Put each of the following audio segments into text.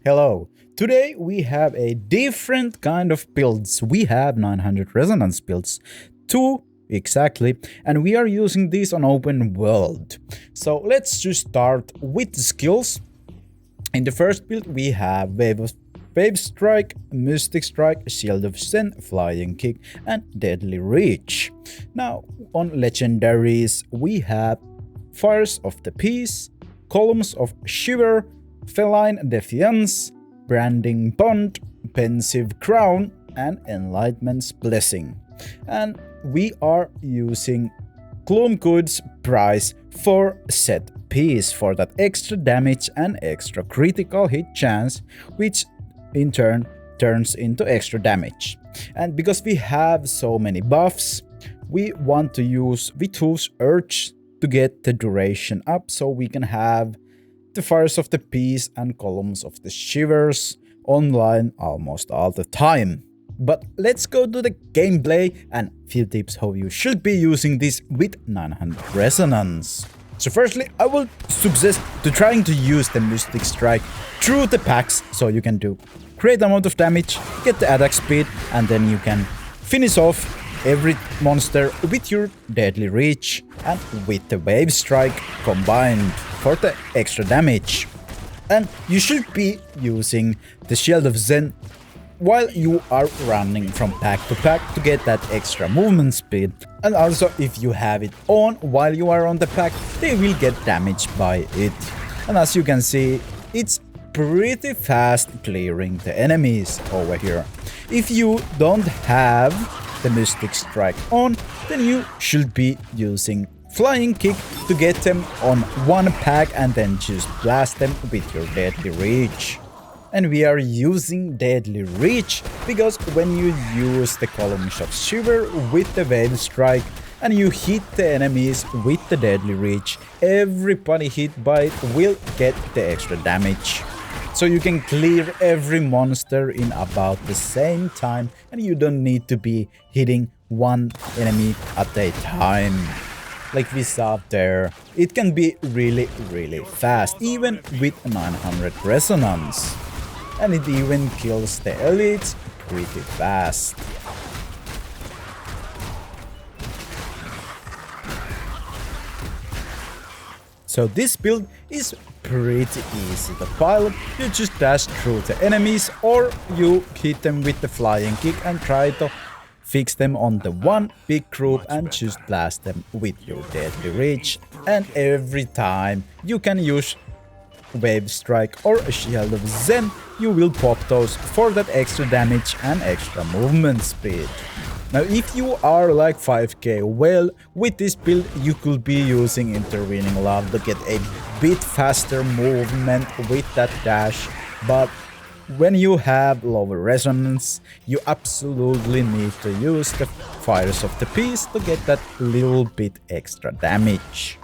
Hello. Today we have a different kind of builds. We have 900 resonance builds. Two exactly, and we are using these on open world. So let's just start with the skills. In the first build we have Wave Strike, Mystic Strike, Shield of Zen, Flying Kick, and Deadly Reach. Now on legendaries we have Fires of the Peace, Columns of Shiver, Feline Defiance, Branding Bond, Pensive Crown, and Enlightenment's Blessing. And we are using Gloomgood's price for set piece for that extra damage and extra critical hit chance, which in turn turns into extra damage. And because we have so many buffs, we want to use Vitu's Urge to get the duration up so we can have the Fires of the Peace and Columns of the Shivers online almost all the time. But let's go to the gameplay and few tips how you should be using this with 900 resonance. So firstly, I will suggest to trying to use the Mystic Strike through the packs so you can do great amount of damage, get the attack speed, and then you can finish off every monster with your Deadly Reach and with the Wave Strike combined for the extra damage. And you should be using the Shield of Zen while you are running from pack to pack to get that extra movement speed. And also if you have it on while you are on the pack, they will get damaged by it. And as you can see, it's pretty fast clearing the enemies over here. If you don't have the Mystic Strike on, then you should be using Flying Kick to get them on one pack and then just blast them with your Deadly Reach. And we are using Deadly Reach because when you use the Columns of Shiver with the Wave Strike and you hit the enemies with the Deadly Reach, everybody hit by it will get the extra damage. So you can clear every monster in about the same time and you don't need to be hitting one enemy at a time. Like we saw there, it can be really fast, even with 900 resonance. And it even kills the elites pretty fast. So this build is pretty easy to pilot. You just dash through the enemies or you hit them with the Flying Kick and try to fix them on the one big group and just blast them with your Deadly Reach. And every time you can use Wave Strike or a Shield of Zen, you will pop those for that extra damage and extra movement speed. Now if you are like 5k, well, with this build you could be using Intervening Love to get a bit faster movement with that dash, but when you have lower resonance, you absolutely need to use the Fires of the Peace to get that little bit extra damage.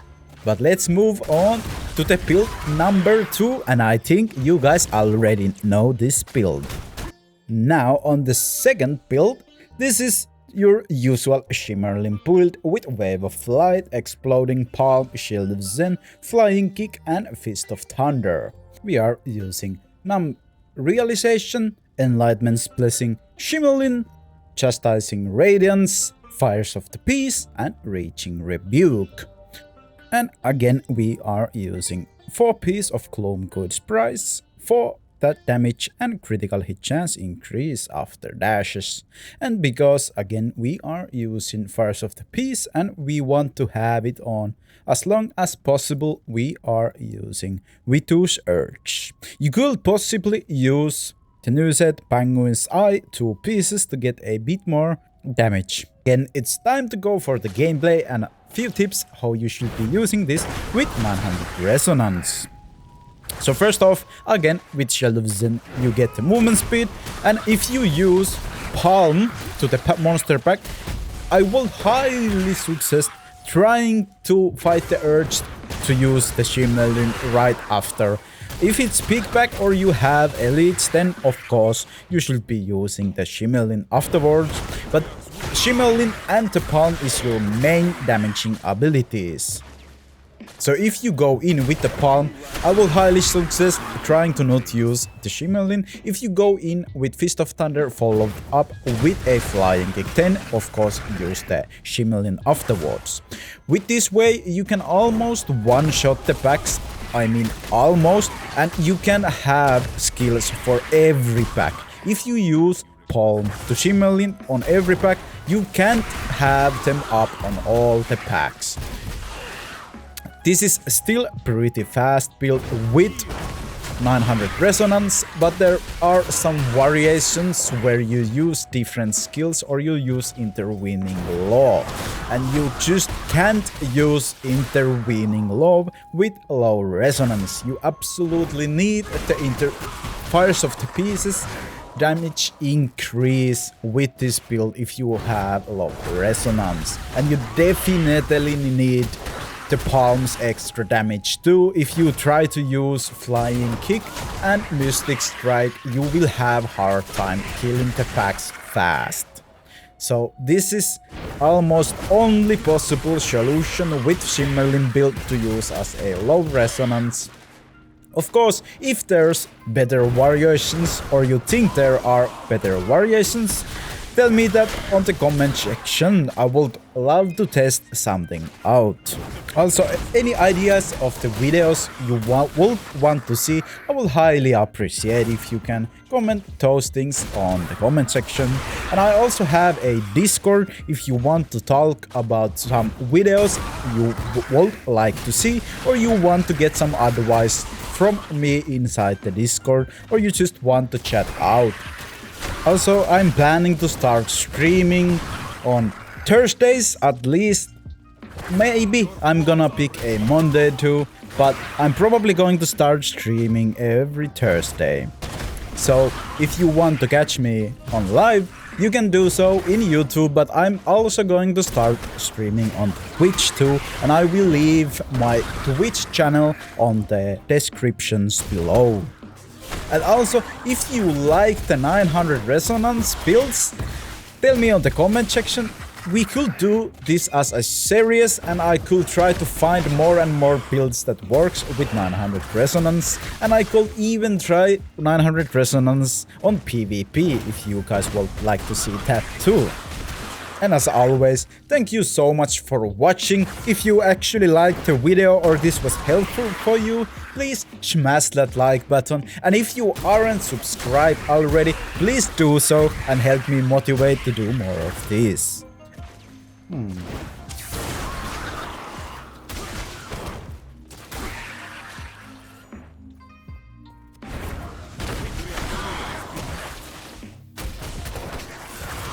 But let's move on to the build number 2, and I think you guys already know this build. Now on the second build, this is your usual Shimmerling build with Wave of Flight, Exploding Palm, Shield of Zen, Flying Kick and Fist of Thunder. We are using Realization, Enlightenment's Blessing, Shimmerling, Chastising Radiance, Fires of the Peace and Reaching Rebuke. And again we are using 4 piece of Gloomgood's price for that damage and critical hit chance increase after dashes. And because again we are using Fires of the Peace and we want to have it on as long as possible, we are using Vitu's Urge. You could possibly use the new set Penguin's Eye 2 pieces to get a bit more damage. Again, it's time to go for the gameplay and a few tips how you should be using this with 900 resonance. So first off, again with Shield of Zen you get the movement speed, and if you use Palm to the monster pack, I will highly suggest trying to fight the urge to use the Shimmerling right after. If it's big pack or you have elites, then of course you should be using the Shimmerling afterwards, but Shimmerling and the Palm is your main damaging abilities. So if you go in with the palm, I will highly suggest trying to not use the Shimmerlin. If you go in with Fist of Thunder followed up with a flying kick, then of course use the Shimmerlin afterwards. With this way you can almost one-shot the packs, I mean almost, and you can have skills for every pack. If you use palm to Shimmerlin on every pack, you can't have them up on all the packs. This is still pretty fast build with 900 resonance, but there are some variations where you use different skills or you use intervening law. And you just can't use intervening law with low resonance. You absolutely need the fires of the pieces damage increase with this build if you have low resonance. And you definitely need the palm's extra damage too. If you try to use flying kick and mystic strike, you will have hard time killing the packs fast. So this is almost only possible solution with Shimmerlin build to use as a low resonance. Of course, if there's better variations or you think there are better variations, tell me that on the comment section. I would love to test something out. Also, any ideas of the videos you will want to see, I will highly appreciate if you can comment those things on the comment section. And I also have a Discord if you want to talk about some videos you would like to see, or you want to get some advice from me inside the Discord, or you just want to chat out. Also, I'm planning to start streaming on Thursdays at least. Maybe I'm gonna pick a Monday too, but I'm probably going to start streaming every Thursday. So if you want to catch me on live, you can do so in YouTube, but I'm also going to start streaming on Twitch too, and I will leave my Twitch channel on the descriptions below. And also, if you like the 900 resonance builds, tell me on the comment section. We could do this as a series, and I could try to find more and more builds that works with 900 resonance, and I could even try 900 resonance on PvP if you guys would like to see that too. And as always, thank you so much for watching. If you actually liked the video or this was helpful for you, please smash that like button. And if you aren't subscribed already, please do so and help me motivate to do more of this.